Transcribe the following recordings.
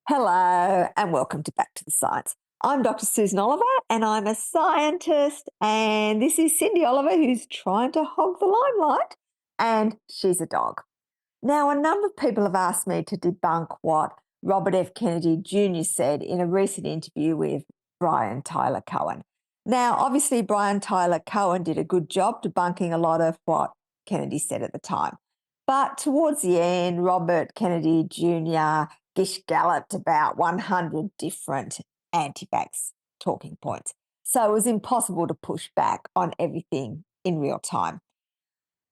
Hello and welcome to Back to the Science. I'm Dr. Susan Oliver and I'm a scientist, and this is Cindy Oliver who's trying to hog the limelight, and she's a dog. Now, a number of people have asked me to debunk what Robert F. Kennedy Jr. said in a recent interview with Brian Tyler Cohen. Now, obviously, Brian Tyler Cohen did a good job debunking a lot of what Kennedy said at the time. But towards the end, Robert Kennedy Jr. Gish galloped about 100 different anti-vax talking points. So it was impossible to push back on everything in real time.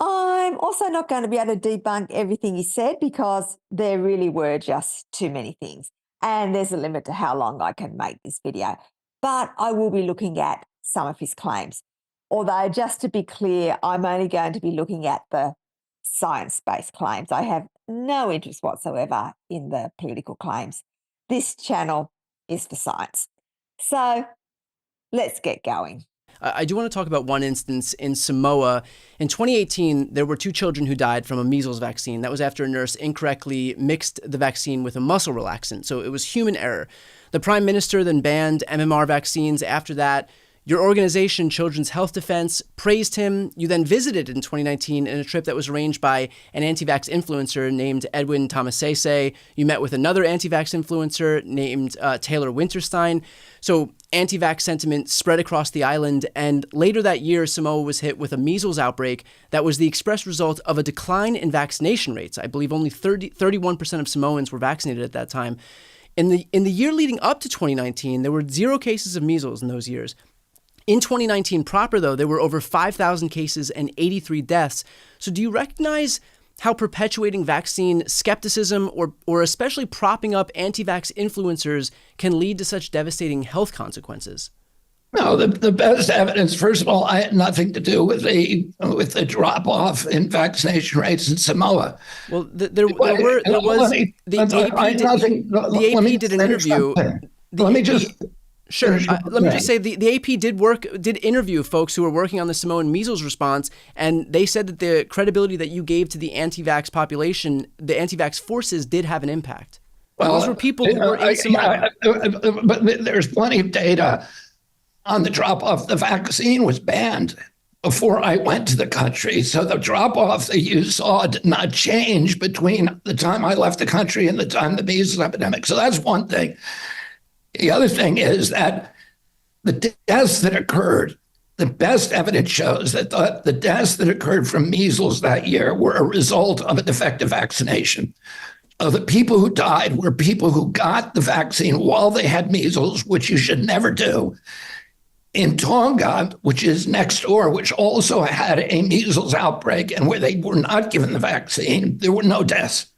I'm also not going to be able to debunk everything he said because there really were just too many things. And there's a limit to how long I can make this video. But I will be looking at some of his claims. Although, just to be clear, I'm only going to be looking at the science-based claims. I have no interest whatsoever in the political claims. This channel is for science. So let's get going. I do want to talk about one instance in Samoa. In 2018, there were 2 children who died from a measles vaccine. That was after a nurse incorrectly mixed the vaccine with a muscle relaxant, so it was human error. The Prime Minister then banned MMR vaccines after that. Your organization, Children's Health Defense, praised him. You then visited in 2019 in a trip that was arranged by an anti-vax influencer named Edwin Tamasese. You met with another anti-vax influencer named Taylor Winterstein. So anti-vax sentiment spread across the island, and later that year, Samoa was hit with a measles outbreak that was the express result of a decline in vaccination rates. I believe only 31% of Samoans were vaccinated at that time. In the year leading up to 2019, there were 0 cases of measles in those years. In 2019 proper, though, there were over 5,000 cases and 83 deaths. So do you recognize how perpetuating vaccine skepticism or especially propping up anti-vax influencers can lead to such devastating health consequences? No, the best evidence, first of all, I had nothing to do with the drop-off in vaccination rates in Samoa. Well, the AP did an interview. Sure. Let me just say the AP did interview folks who were working on the Samoan measles response, and they said that the credibility that you gave to the anti-vax population, the anti-vax forces, did have an impact. Well, those were people who were in Samoa. But there's plenty of data on the drop-off. The vaccine was banned before I went to the country, so the drop-off that you saw did not change between the time I left the country and the time the measles epidemic. So that's one thing. The other thing is that the deaths that occurred, the best evidence shows that the deaths that occurred from measles that year were a result of a defective vaccination. The people who died were people who got the vaccine while they had measles, which you should never do. In Tonga, which is next door, which also had a measles outbreak and where they were not given the vaccine, there were no deaths.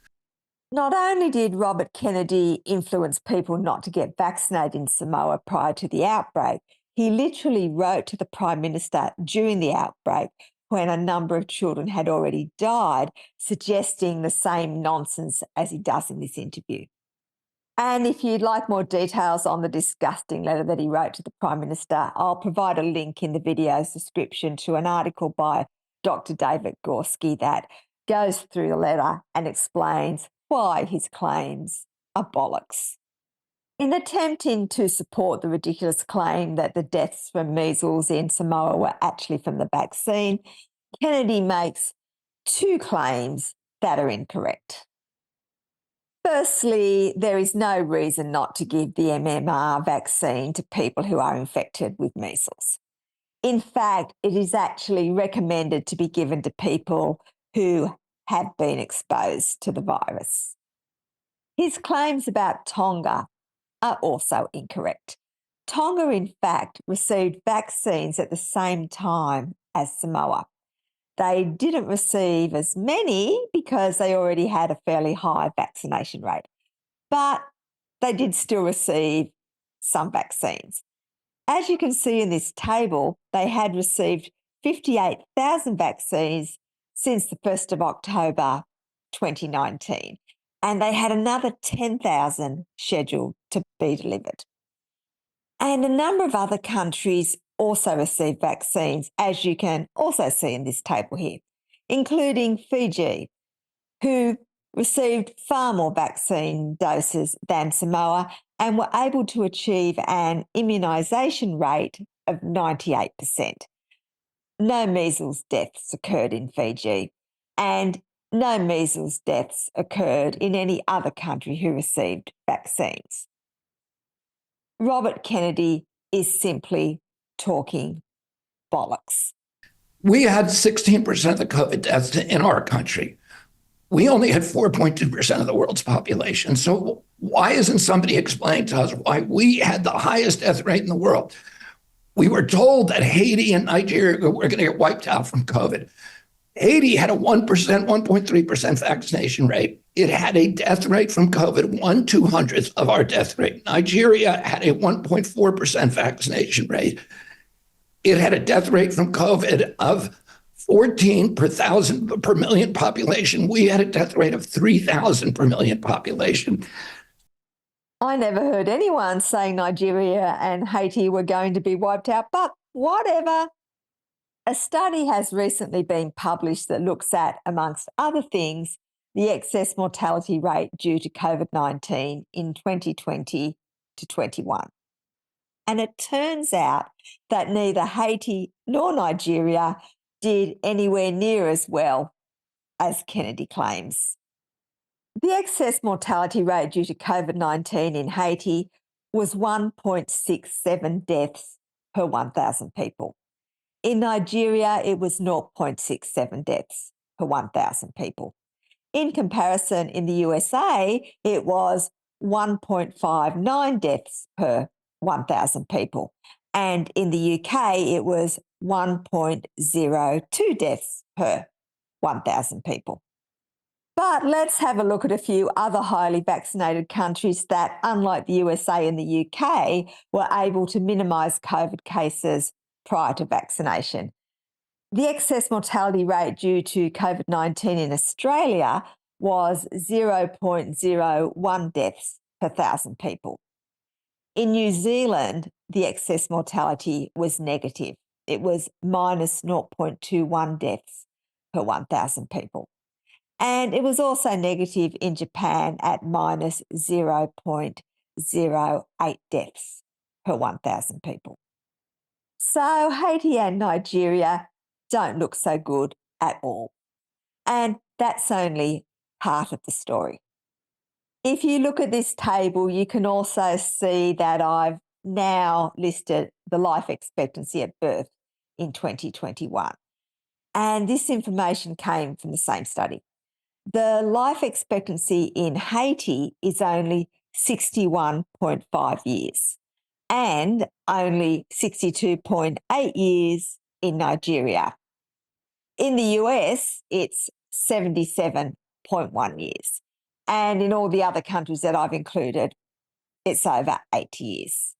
Not only did Robert Kennedy influence people not to get vaccinated in Samoa prior to the outbreak, he literally wrote to the Prime Minister during the outbreak when a number of children had already died, suggesting the same nonsense as he does in this interview. And if you'd like more details on the disgusting letter that he wrote to the Prime Minister, I'll provide a link in the video's description to an article by Dr. David Gorski that goes through the letter and explains why his claims are bollocks. In attempting to support the ridiculous claim that the deaths from measles in Samoa were actually from the vaccine, Kennedy makes 2 claims that are incorrect. Firstly, there is no reason not to give the MMR vaccine to people who are infected with measles. In fact, it is actually recommended to be given to people who have been exposed to the virus. His claims about Tonga are also incorrect. Tonga, in fact, received vaccines at the same time as Samoa. They didn't receive as many because they already had a fairly high vaccination rate, but they did still receive some vaccines. As you can see in this table, they had received 58,000 vaccines since the 1st of October 2019, and they had another 10,000 scheduled to be delivered. And a number of other countries also received vaccines, as you can also see in this table here, including Fiji, who received far more vaccine doses than Samoa and were able to achieve an immunisation rate of 98%. No measles deaths occurred in Fiji, and no measles deaths occurred in any other country who received vaccines. Robert Kennedy is simply talking bollocks. We had 16% of the COVID deaths in our country. We only had 4.2% of the world's population. So why isn't somebody explaining to us why we had the highest death rate in the world? We were told that Haiti and Nigeria were going to get wiped out from COVID. Haiti had a 1%, 1.3% vaccination rate. It had a death rate from COVID, 1/200th of our death rate. Nigeria had a 1.4% vaccination rate. It had a death rate from COVID of 14 per million population. We had a death rate of 3,000 per million population. I never heard anyone saying Nigeria and Haiti were going to be wiped out, but whatever. A study has recently been published that looks at, amongst other things, the excess mortality rate due to COVID-19 in 2020 to 21. And it turns out that neither Haiti nor Nigeria did anywhere near as well as Kennedy claims. The excess mortality rate due to COVID-19 in Haiti was 1.67 deaths per 1,000 people. In Nigeria, it was 0.67 deaths per 1,000 people. In comparison, in the USA, it was 1.59 deaths per 1,000 people. And in the UK, it was 1.02 deaths per 1,000 people. But let's have a look at a few other highly vaccinated countries that, unlike the USA and the UK, were able to minimise COVID cases prior to vaccination. The excess mortality rate due to COVID-19 in Australia was 0.01 deaths per 1,000 people. In New Zealand, the excess mortality was negative. It was minus 0.21 deaths per 1,000 people. And it was also negative in Japan at minus 0.08 deaths per 1,000 people. So Haiti and Nigeria don't look so good at all. And that's only part of the story. If you look at this table, you can also see that I've now listed the life expectancy at birth in 2021. And this information came from the same study. The life expectancy in Haiti is only 61.5 years and only 62.8 years in Nigeria. In the US, it's 77.1 years. And in all the other countries that I've included, it's over 8 years.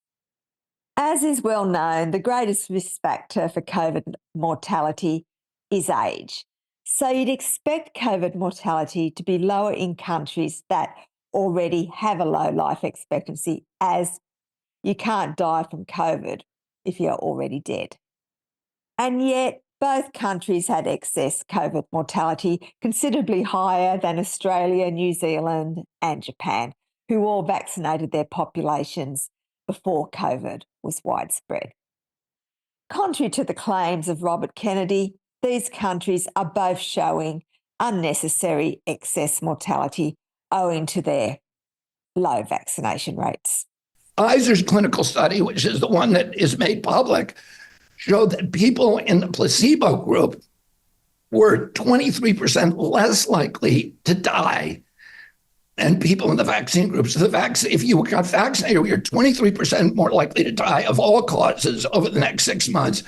As is well known, the greatest risk factor for COVID mortality is age. So you'd expect COVID mortality to be lower in countries that already have a low life expectancy, as you can't die from COVID if you're already dead. And yet, both countries had excess COVID mortality, considerably higher than Australia, New Zealand, and Japan, who all vaccinated their populations before COVID was widespread. Contrary to the claims of Robert Kennedy, these countries are both showing unnecessary excess mortality owing to their low vaccination rates. Pfizer's clinical study, which is the one that is made public, showed that people in the placebo group were 23% less likely to die than people in the vaccine group. So if you got vaccinated, you're 23% more likely to die of all causes over the next 6 months.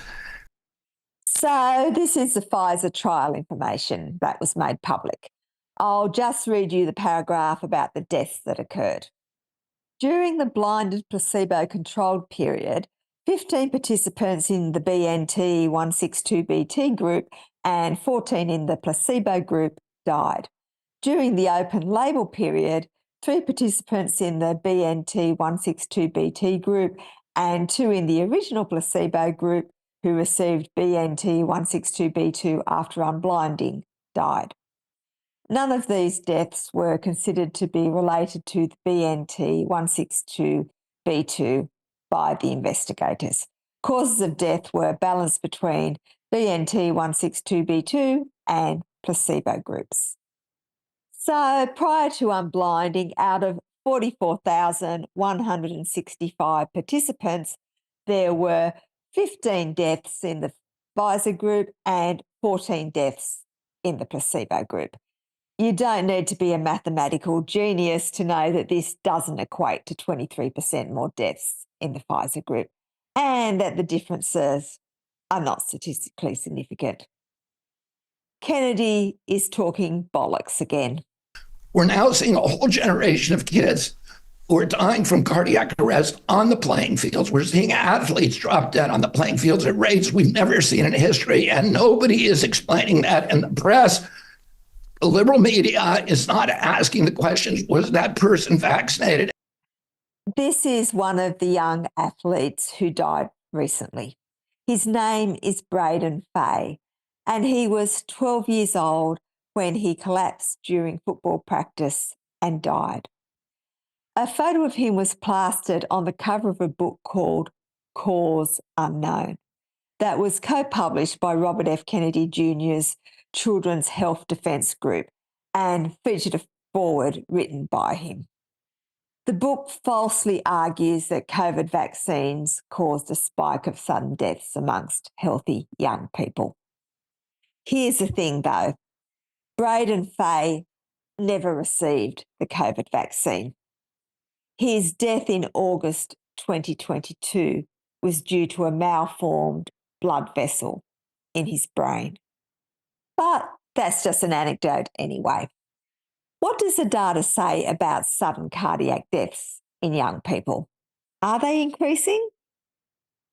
So this is the Pfizer trial information that was made public. I'll just read you the paragraph about the deaths that occurred. During the blinded placebo-controlled period, 15 participants in the BNT162BT group and 14 in the placebo group died. During the open label period, 3 participants in the BNT162BT group and 2 in the original placebo group who received BNT162B2 after unblinding died. None of these deaths were considered to be related to the BNT162b2 by the investigators. Causes of death were balanced between BNT162b2 and placebo groups. So prior to unblinding, out of 44,165 participants, there were 15 deaths in the Pfizer group and 14 deaths in the placebo group. You don't need to be a mathematical genius to know that this doesn't equate to 23% more deaths in the Pfizer group and that the differences are not statistically significant. Kennedy is talking bollocks again. We're now seeing a whole generation of kids who are dying from cardiac arrest on the playing fields. We're seeing athletes drop dead on the playing fields at rates we've never seen in history, and nobody is explaining that in the press. The liberal media is not asking the questions, was that person vaccinated? This is one of the young athletes who died recently. His name is Braden Fay, and he was 12 years old when he collapsed during football practice and died. A photo of him was plastered on the cover of a book called Cause Unknown that was co-published by Robert F. Kennedy Jr.'s Children's Health Defence Group and featured a foreword written by him. The book falsely argues that COVID vaccines caused a spike of sudden deaths amongst healthy young people. Here's the thing though, Braden Fay never received the COVID vaccine. His death in August 2022 was due to a malformed blood vessel in his brain. But that's just an anecdote anyway. What does the data say about sudden cardiac deaths in young people? Are they increasing?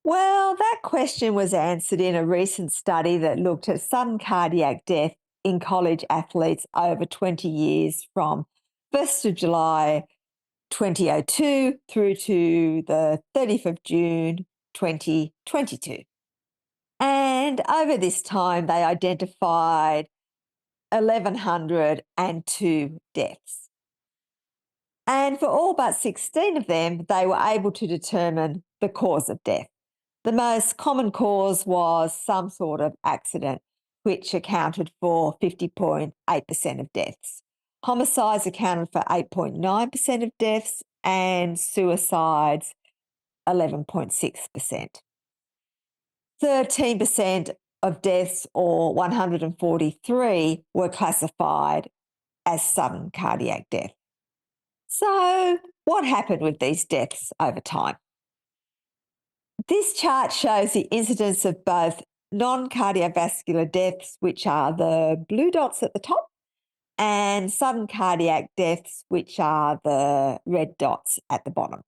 Well, that question was answered in a recent study that looked at sudden cardiac death in college athletes over 20 years from 1st of July 2002 through to the 30th of June 2022. And over this time, they identified 1,102 deaths. And for all but 16 of them, they were able to determine the cause of death. The most common cause was some sort of accident, which accounted for 50.8% of deaths. Homicides accounted for 8.9% of deaths and suicides 11.6%. 13% of deaths, or 143, were classified as sudden cardiac death. So what happened with these deaths over time? This chart shows the incidence of both non-cardiovascular deaths, which are the blue dots at the top, and sudden cardiac deaths, which are the red dots at the bottom.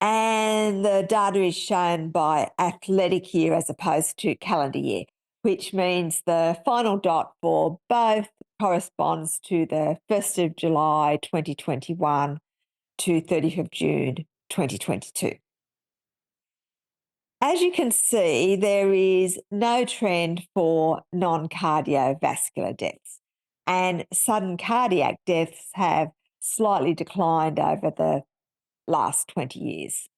And the data is shown by athletic year as opposed to calendar year, which means the final dot for both corresponds to the 1st of July 2021 to 30th of June 2022. As you can see, there is no trend for non-cardiovascular deaths, and sudden cardiac deaths have slightly declined over the last 20 years.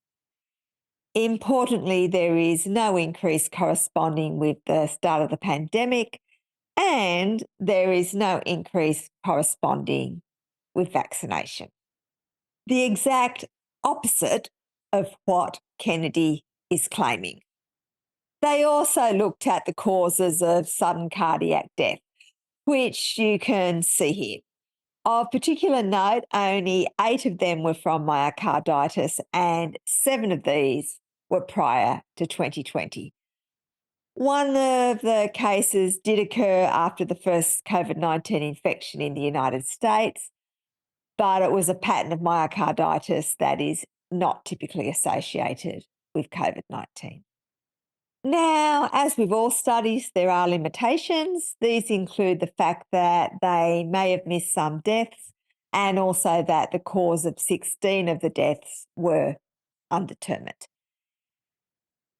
Importantly, there is no increase corresponding with the start of the pandemic, and there is no increase corresponding with vaccination. The exact opposite of what Kennedy is claiming. They also looked at the causes of sudden cardiac death, which you can see here. Of particular note, only 8 of them were from myocarditis, and 7 of these were prior to 2020. One of the cases did occur after the first COVID-19 infection in the United States, but it was a pattern of myocarditis that is not typically associated with COVID-19. Now, as with all studies, there are limitations. These include the fact that they may have missed some deaths and also that the cause of 16 of the deaths were undetermined.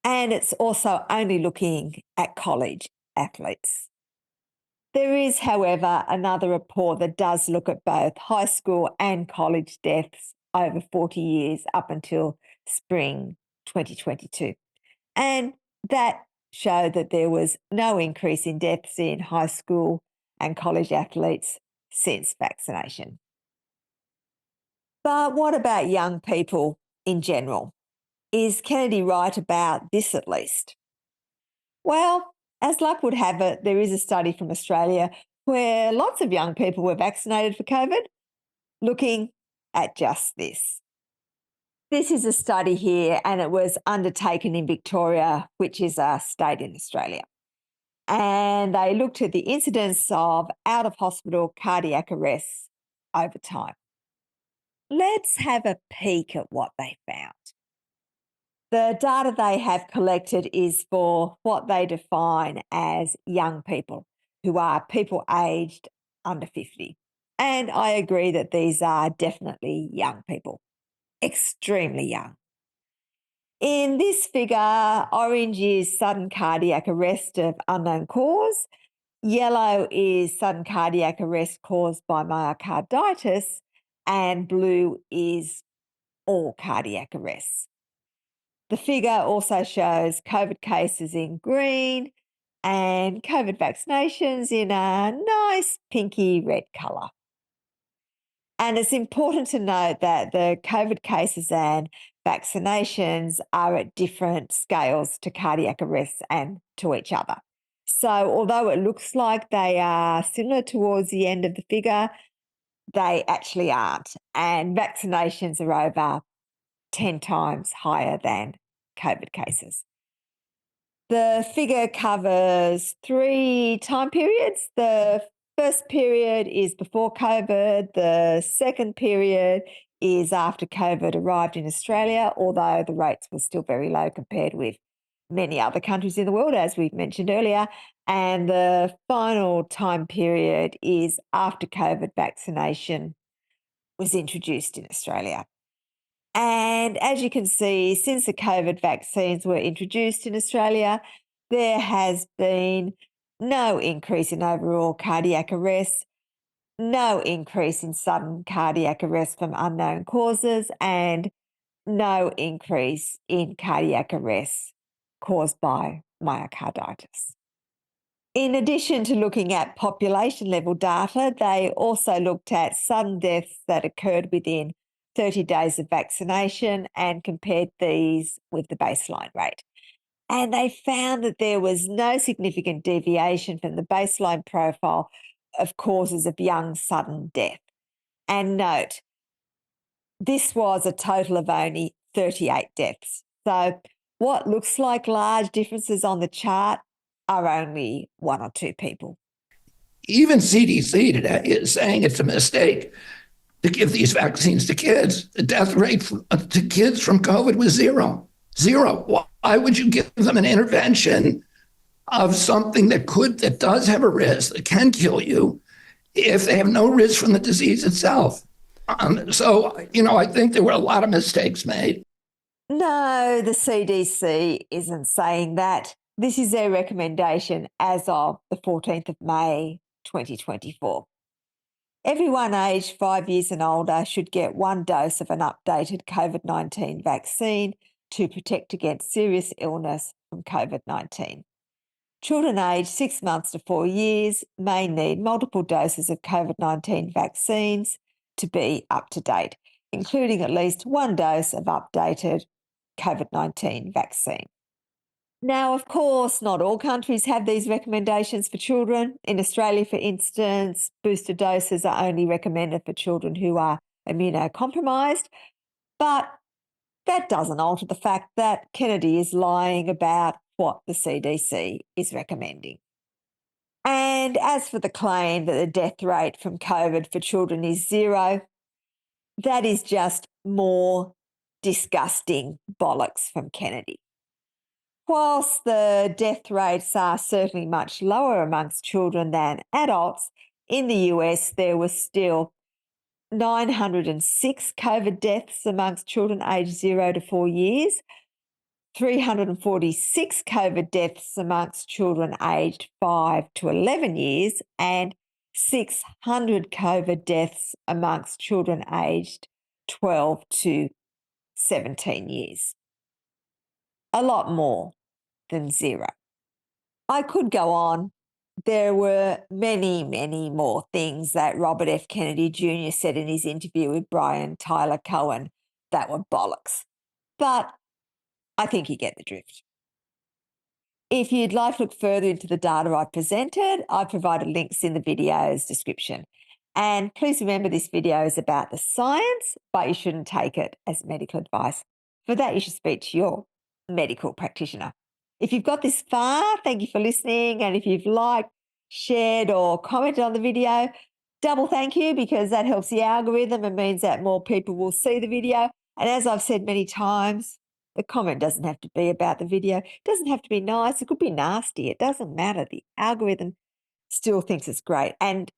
And it's also only looking at college athletes. There is, however, another report that does look at both high school and college deaths over 40 years up until spring 2022. And that showed that there was no increase in deaths in high school and college athletes since vaccination. But what about young people in general? Is Kennedy right about this at least? Well, as luck would have it, there is a study from Australia where lots of young people were vaccinated for COVID, looking at just this. This is a study here, and it was undertaken in Victoria, which is a state in Australia. And they looked at the incidence of out of hospital cardiac arrests over time. Let's have a peek at what they found. The data they have collected is for what they define as young people, who are people aged under 50. And I agree that these are definitely young people, extremely young. In this figure, orange is sudden cardiac arrest of unknown cause, yellow is sudden cardiac arrest caused by myocarditis, and blue is all cardiac arrests. The figure also shows COVID cases in green and COVID vaccinations in a nice pinky red colour. And it's important to note that the COVID cases and vaccinations are at different scales to cardiac arrests and to each other. So although it looks like they are similar towards the end of the figure, they actually aren't. And vaccinations are over 10 times higher than COVID cases. The figure covers 3 time periods. The first period is before COVID. The second period is after COVID arrived in Australia, although the rates were still very low compared with many other countries in the world, as we mentioned earlier. And the final time period is after COVID vaccination was introduced in Australia. And as you can see, since the COVID vaccines were introduced in Australia, there has been no increase in overall cardiac arrests, no increase in sudden cardiac arrest from unknown causes, and no increase in cardiac arrests caused by myocarditis. In addition to looking at population level data, they also looked at sudden deaths that occurred within 30 days of vaccination and compared these with the baseline rate. And they found that there was no significant deviation from the baseline profile of causes of young sudden death. And note, this was a total of only 38 deaths. So what looks like large differences on the chart are only 1 or 2 people. Even CDC today is saying it's a mistake to give these vaccines to kids. The death rate to kids from COVID was zero. Zero. Why would you give them an intervention of something that does have a risk, that can kill you, if they have no risk from the disease itself? I think there were a lot of mistakes made. No, the CDC isn't saying that. This is their recommendation as of the 14th of May, 2024. Everyone aged 5 years and older should get 1 dose of an updated COVID-19 vaccine to protect against serious illness from COVID-19. Children aged 6 months to 4 years may need multiple doses of COVID-19 vaccines to be up to date, including at least 1 dose of updated COVID-19 vaccine. Now, of course, not all countries have these recommendations for children. In Australia, for instance, booster doses are only recommended for children who are immunocompromised, but that doesn't alter the fact that Kennedy is lying about what the CDC is recommending. And as for the claim that the death rate from COVID for children is 0, that is just more disgusting bollocks from Kennedy. Whilst the death rates are certainly much lower amongst children than adults, in the US there was still 906 COVID deaths amongst children aged 0 to 4 years, 346 COVID deaths amongst children aged 5 to 11 years, and 600 COVID deaths amongst children aged 12 to 17 years. A lot more than zero. I could go on. There were many, many more things that Robert F. Kennedy Jr. said in his interview with Brian Tyler Cohen that were bollocks. But I think you get the drift. If you'd like to look further into the data I presented, I provided links in the video's description. And please remember this video is about the science, but you shouldn't take it as medical advice. For that, you should speak to your medical practitioner. If you've got this far, thank you for listening. And if you've liked, shared, or commented on the video, double thank you, because that helps the algorithm and means that more people will see the video. And as I've said many times, the comment doesn't have to be about the video. It doesn't have to be nice. It could be nasty. It doesn't matter. The algorithm still thinks it's great. And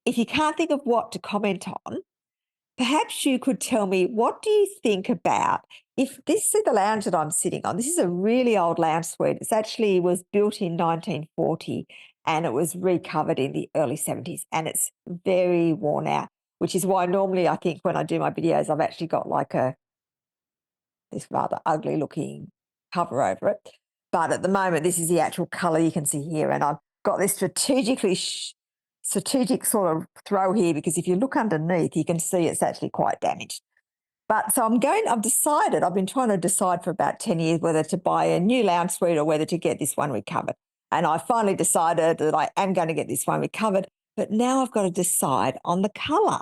if you can't think of what to comment on, perhaps you could tell me, what do you think about, if this is the lounge that I'm sitting on, this is a really old lounge suite. It actually was built in 1940 and it was recovered in the early 70s, and it's very worn out, which is why normally I think when I do my videos, I've actually got like this rather ugly looking cover over it. But at the moment, this is the actual colour you can see here. And I've got this strategic sort of throw here, because if you look underneath, you can see it's actually quite damaged. But so I've decided, I've been trying to decide for about 10 years whether to buy a new lounge suite or whether to get this one recovered. And I finally decided that I am going to get this one recovered, but now I've got to decide on the colour.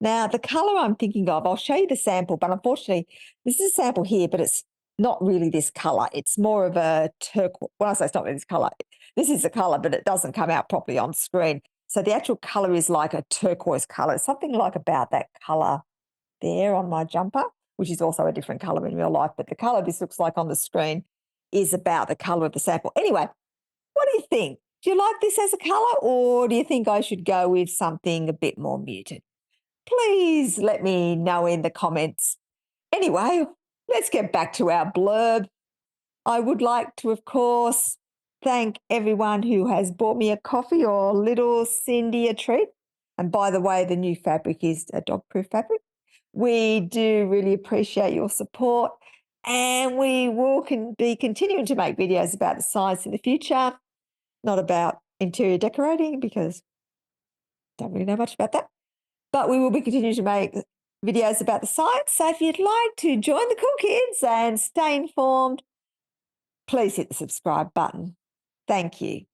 Now, the colour I'm thinking of, I'll show you the sample, but unfortunately, this is a sample here, but it's not really this colour. It's more of a turquoise. When I say it's not really this colour, this is the colour, but it doesn't come out properly on screen. So the actual colour is like a turquoise colour, something like about that colour there on my jumper, which is also a different colour in real life, but the colour this looks like on the screen is about the colour of the sample. Anyway, what do you think? Do you like this as a colour, or do you think I should go with something a bit more muted? Please let me know in the comments. Anyway, let's get back to our blurb. I would like to, of course, thank everyone who has bought me a coffee or little Cindy a treat. And by the way, the new fabric is a dog-proof fabric. We do really appreciate your support, and we will be continuing to make videos about the science in the future, not about interior decorating, because I don't really know much about that. But we will be continuing to make videos about the science. So if you'd like to join the cool kids and stay informed, please hit the subscribe button. Thank you.